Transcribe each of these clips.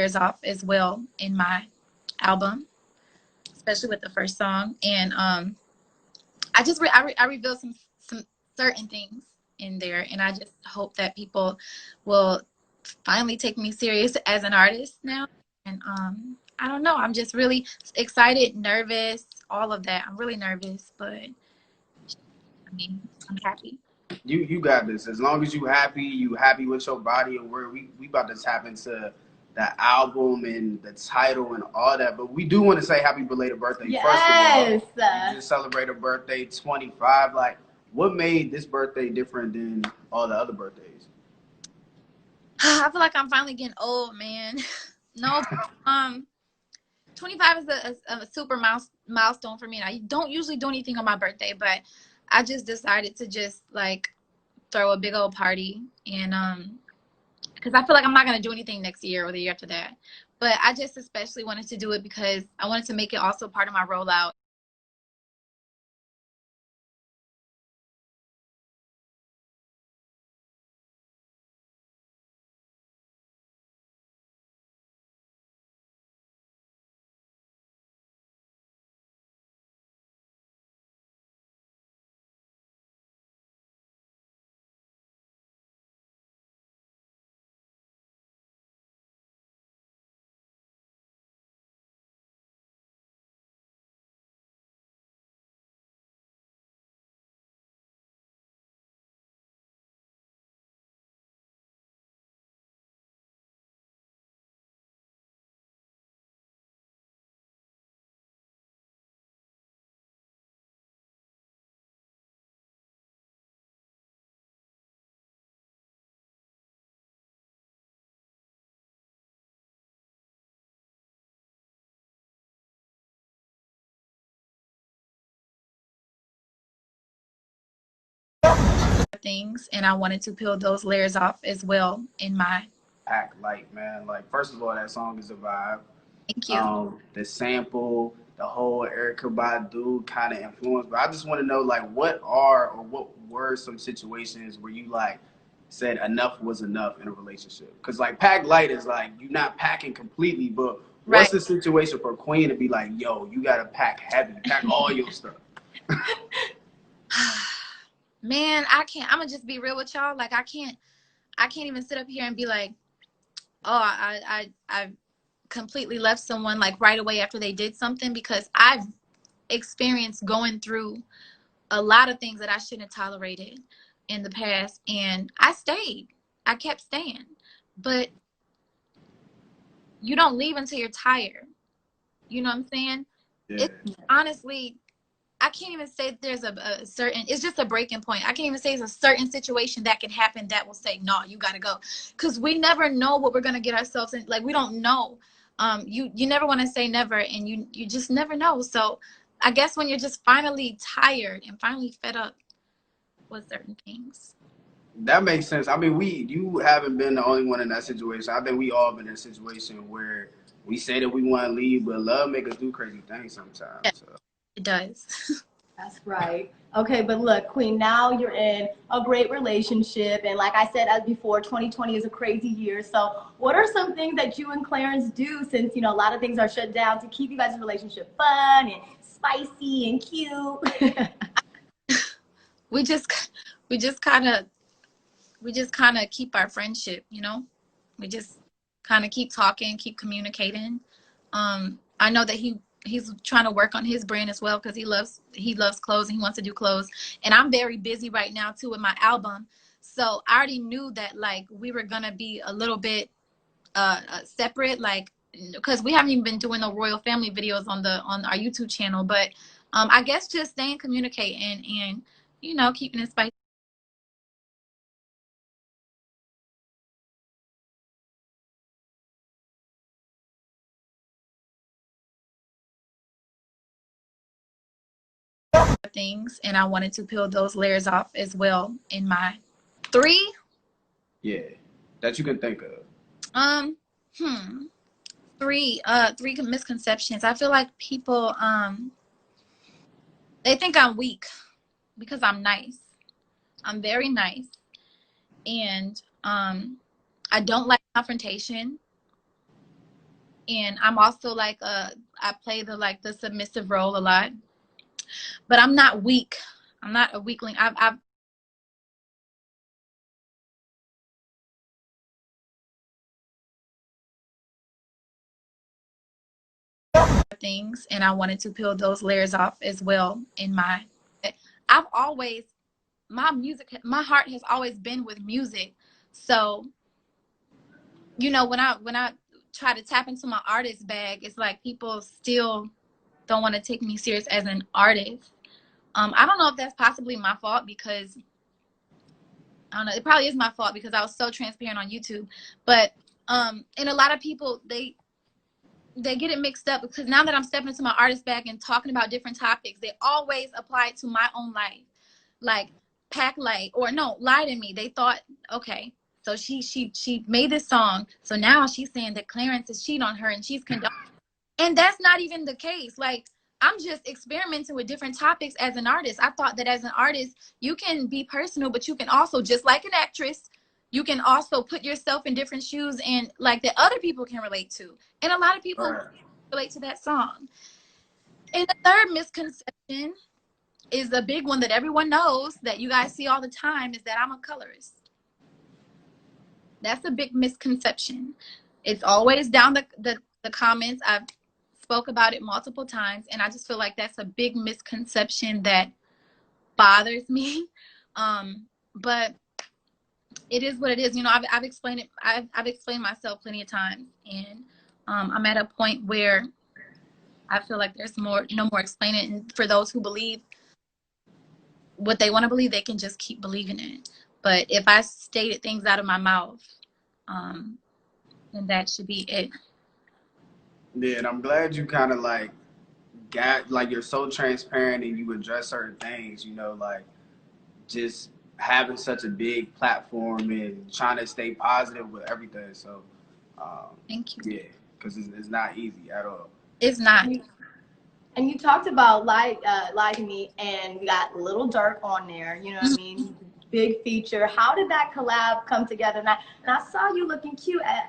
layers off as well in my album, especially with the first song. And I just I revealed some certain things in there, and I just hope that people will finally take me serious as an artist now. And I don't know, I'm just really excited, nervous, all of that. I'm really nervous, but I mean, I'm happy. You got this. As long as you happy with your body and where we about to tap into the album and the title and all that. But we do want to say happy belated birthday. Yes. First of all, you just celebrated birthday 25. Like, what made this birthday different than all the other birthdays? I feel like I'm finally getting old, man. No, 25 is a super milestone for me. And I don't usually do anything on my birthday, but I just decided to just like throw a big old party. And because I feel like I'm not going to do anything next year or the year after that. But I just especially wanted to do it because I wanted to make it also part of my rollout. Things, and I wanted to peel those layers off as well in my Act Light, man. Like, first of all, that song is a vibe. thank you. The sample, the whole Erica Badu kind of influence. But I just want to know, like, what were some situations where you like said enough was enough in a relationship? Because like pack light is like you're not packing completely, but what's Right. the situation for Queen to be like, yo, you gotta pack heavy, pack all your stuff? Man, I can't. I'm gonna just be real with y'all. Like I can't even sit up here and be like, oh, I completely left someone like right away after they did something, because I've experienced going through a lot of things that I shouldn't have tolerated in the past, and I stayed. I kept staying. But you don't leave until you're tired. You know what I'm saying? Yeah. It's honestly, I can't even say there's a certain, it's just a breaking point. I can't even say it's a certain situation that can happen that will say, no, you got to go. Because we never know what we're going to get ourselves in. Like, we don't know. You never want to say never, and you just never know. So I guess when you're just finally tired and finally fed up with certain things. That makes sense. I mean, you haven't been the only one in that situation. I think we all been in a situation where we say that we want to leave, but love make us do crazy things sometimes. Yeah, So. it does. That's right. Okay, but look, Queen, now you're in a great relationship. And like I said, as before, 2020 is a crazy year. So what are some things that you and Clarence do, since, you know, a lot of things are shut down, to keep you guys' relationship fun and spicy and cute? we just we just kind of keep our friendship, you know. We just kind of keep talking, keep communicating. I know that he's trying to work on his brand as well, because he loves clothes and he wants to do clothes. And I'm very busy right now too with my album, so I already knew that like we were gonna be a little bit separate, like because we haven't even been doing the royal family videos on our YouTube channel. But I guess just staying communicating and you know keeping it spicy. Things, and I wanted to peel those layers off as well in my three. Yeah, that you can think of. Um, three misconceptions. I feel like people they think I'm weak because I'm nice. I'm very nice, and I don't like confrontation. and I'm also like I play the submissive role a lot, but I'm not weak. I'm not a weakling. I've things, and I wanted to peel those layers off as well in my. I've always my heart has always been with music, so when I try to tap into my artist bag, it's like people still don't want to take me serious as an artist. I don't know if that's possibly my fault, because I don't know. It probably is my fault because I was so transparent on YouTube. But and a lot of people, they get it mixed up, because now that I'm stepping into my artist bag and talking about different topics, they always apply it to my own life. Like, pack light, or no, lie to me. They thought, okay, so she made this song, so now she's saying that Clarence is cheating on her and she's condoning. And that's not even the case. Like, I'm just experimenting with different topics as an artist. I thought that as an artist, you can be personal, but you can also, just like an actress, you can also put yourself in different shoes, and like that other people can relate to. And a lot of people relate to that song. And the third misconception is a big one that everyone knows, that you guys see all the time, is that I'm a colorist. That's a big misconception. It's always down the comments. I've spoke about it multiple times, and I just feel like that's a big misconception that bothers me. But it is what it is. I've explained it. I've explained myself plenty of times, and I'm at a point where I feel like there's no more explaining. And for those who believe what they want to believe, they can just keep believing it. But if I stated things out of my mouth, then that should be it. Yeah, and I'm glad you kind of like you're so transparent and you address certain things, like just having such a big platform and trying to stay positive with everything. So, thank you. Yeah, because it's not easy at all. It's not. And you talked about Lie to Me, and we got Little Durk on there. You know what I mean? Big feature. How did that collab come together? And I saw you looking cute at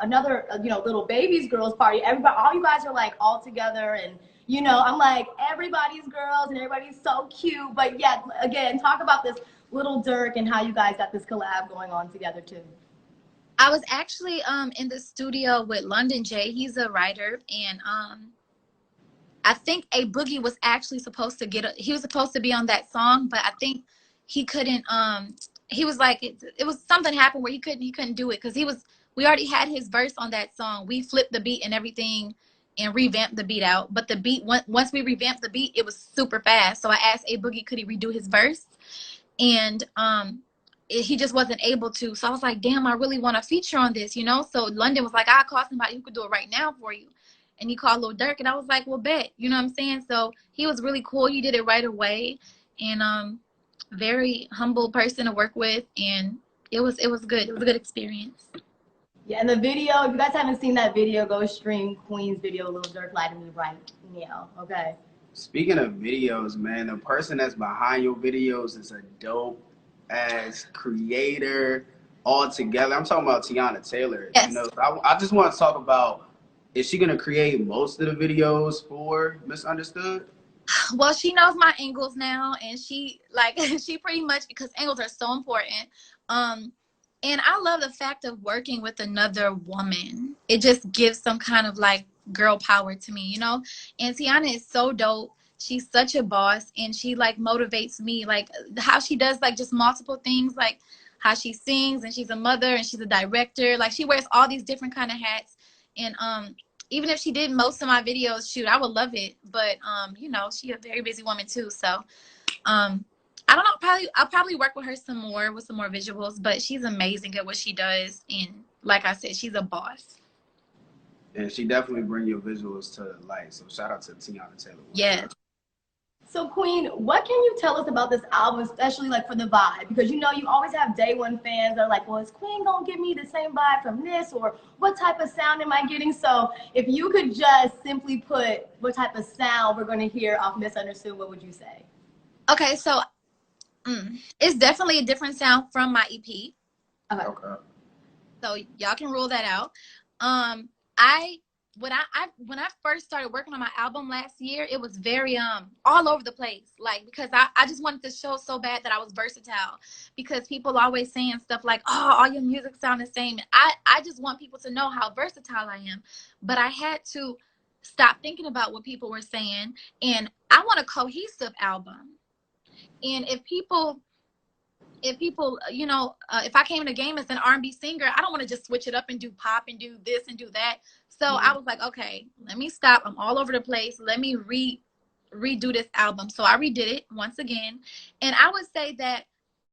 another Little Babies girls party. Everybody, all you guys are like all together, and I'm like, everybody's girls and everybody's so cute. But yeah, again, talk about this Little Durk and how you guys got this collab going on together too. I was actually in the studio with London J. He's a writer, and I think A Boogie was actually supposed to he was supposed to be on that song, but I think he couldn't. He was like, it was something happened where he couldn't do it, because we already had his verse on that song. We flipped the beat and everything and revamped the beat out, but the beat, once we revamped the beat, it was super fast. So I asked A Boogie, could he redo his verse, and he just wasn't able to. So I was like, damn, I really want to feature on this, So London was like, I'll call somebody who could do it right now for you. And he called Lil Durk, and I was like, well, bet. You know what I'm saying? So he was really cool. He did it right away. And very humble person to work with. And it was good. It was a good experience. Yeah, and the video, if you guys haven't seen that video, go stream Queen's video, Lil Durk Lie to Me right now, okay? Speaking of videos, man, the person that's behind your videos is a dope ass creator altogether. I'm talking about Tiana Taylor. Yes. I just want to talk about, is she gonna create most of the videos for Misunderstood? Well, she knows my angles now, and she pretty much, because angles are so important. And I love the fact of working with another woman. It just gives some kind of like girl power to me, And Tiana is so dope. She's such a boss, and she like motivates me, like how she does like just multiple things, like how she sings, and she's a mother, and she's a director. Like, she wears all these different kind of hats. And even if she did most of my videos, shoot, I would love it. But she's a very busy woman too. So I don't know, I'll probably work with her some more visuals, but she's amazing at what she does. And like I said, she's a boss. And she definitely bring your visuals to light. So shout out to Tiana Taylor. Yeah. So Queen, what can you tell us about this album, especially like for the vibe? Because you always have day one fans that are like, well, is Queen gonna give me the same vibe from this, or what type of sound am I getting? So if you could just simply put what type of sound we're gonna hear off Misunderstood, what would you say? Okay, so it's definitely a different sound from my EP. Okay. So y'all can rule that out. I when I first started working on my album last year, it was very all over the place. Like, because I just wanted to show so bad that I was versatile, because people always saying stuff like, oh, all your music sound the same. I just want people to know how versatile I am. But I had to stop thinking about what people were saying, and I want a cohesive album. And if people you know, if I came in the game as an R&B singer, I don't want to just switch it up and do pop and do this and do that. So I was like, okay, let me stop. I'm all over the place. Let me redo this album. So I redid it once again. And I would say that